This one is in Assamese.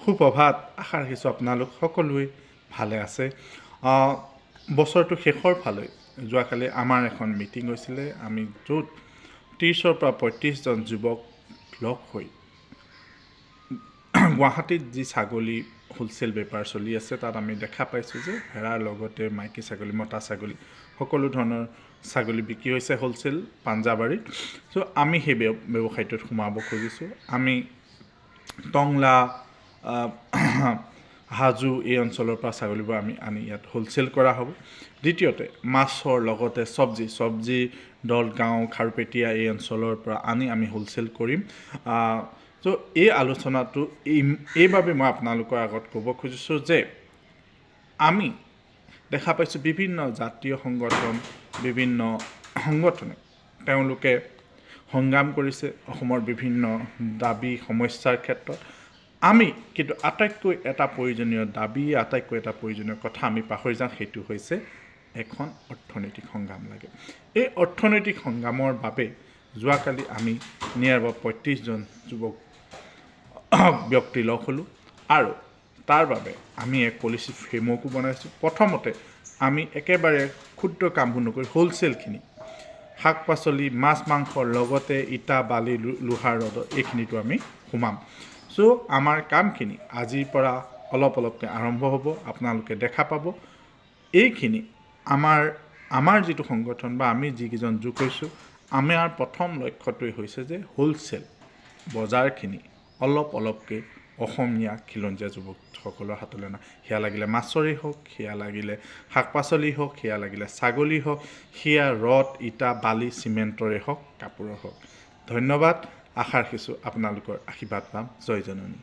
সুপ্ৰভাত আশা ৰাখিছোঁ আপোনালোক সকলোৱে ভালে আছে বছৰটো শেষৰ ফালে যোৱাকালি আমাৰ এখন মিটিং হৈছিলে আমি য'ত 30ৰ পৰা 35জন যুৱক লগ হৈ গুৱাহাটীত যি ছাগলী হোলচেল বেপাৰ চলি আছে তাত আমি দেখা পাইছোঁ যে ভেড়াৰ লগতে মাইকী ছাগলী মতা ছাগলী সকলো ধৰণৰ ছাগলী বিক্ৰী হৈছে হোলচেল পাঞ্জাবাৰীত চ' আমি সেই ব্যৱসায়টোত সোমাব খুজিছোঁ আমি টংলা হাজু এই অঞ্চলৰ পৰা ছাগলীবোৰ আমি আনি ইয়াত হোলচেল কৰা হ'ব দ্বিতীয়তে মাছৰ লগতে চব্জি দলগাঁও খাৰুপেটীয়া এই অঞ্চলৰ পৰা আনি আমি হোলচেল কৰিম চ' এই আলোচনাটো এইবাবে মই আপোনালোকৰ আগত ক'ব খুজিছোঁ যে আমি দেখা পাইছোঁ বিভিন্ন জাতীয় সংগঠন বিভিন্ন সংগঠনে তেওঁলোকে সংগ্ৰাম কৰিছে অসমৰ বিভিন্ন দাবী সমস্যাৰ ক্ষেত্ৰত আমি কিন্তু আটাইতকৈ এটা প্ৰয়োজনীয় দাবী আটাইতকৈ এটা প্ৰয়োজনীয় কথা আমি পাহৰি যাওঁ সেইটো হৈছে এখন অৰ্থনৈতিক সংগ্ৰাম লাগে এই অৰ্থনৈতিক সংগ্ৰামৰ বাবে যোৱাকালি আমি নিয়াৰবা 35জন যুৱক ব্যক্তি লগ হ'লোঁ আৰু তাৰ বাবে আমি এক পলিচি ফ্ৰেমৱৰ্কো বনাইছোঁ প্ৰথমতে আমি একেবাৰে ক্ষুদ্ৰ কামবোৰ নকৰি হোলচেলখিনি শাক পাচলি মাছ মাংসৰ লগতে ইটা বালি লোহাৰ ৰদ এইখিনিতো আমি সোমাম চ' আমাৰ কামখিনি আজিৰ পৰা অলপকৈ আৰম্ভ হ'ব আপোনালোকে দেখা পাব এইখিনি আমাৰ যিটো সংগঠন বা আমি যিকেইজন যোগ হৈছোঁ আমাৰ প্ৰথম লক্ষ্যটোৱে হৈছে যে হোলচেল বজাৰখিনি অলপকৈ অসমীয়া খিলঞ্জীয়া যুৱকসকলৰ হাতলৈ অনা সেয়া লাগিলে মাছৰেই হওক সেয়া লাগিলে শাক পাচলি হওক সেয়া লাগিলে ছাগলী হওক সেয়া ৰদ ইটা বালি চিমেণ্টৰে হওক কাপোৰৰ হওক ধন্যবাদ আশা ৰাখিছোঁ আপোনালোকৰ আশীৰ্বাদ পাম জয় জননী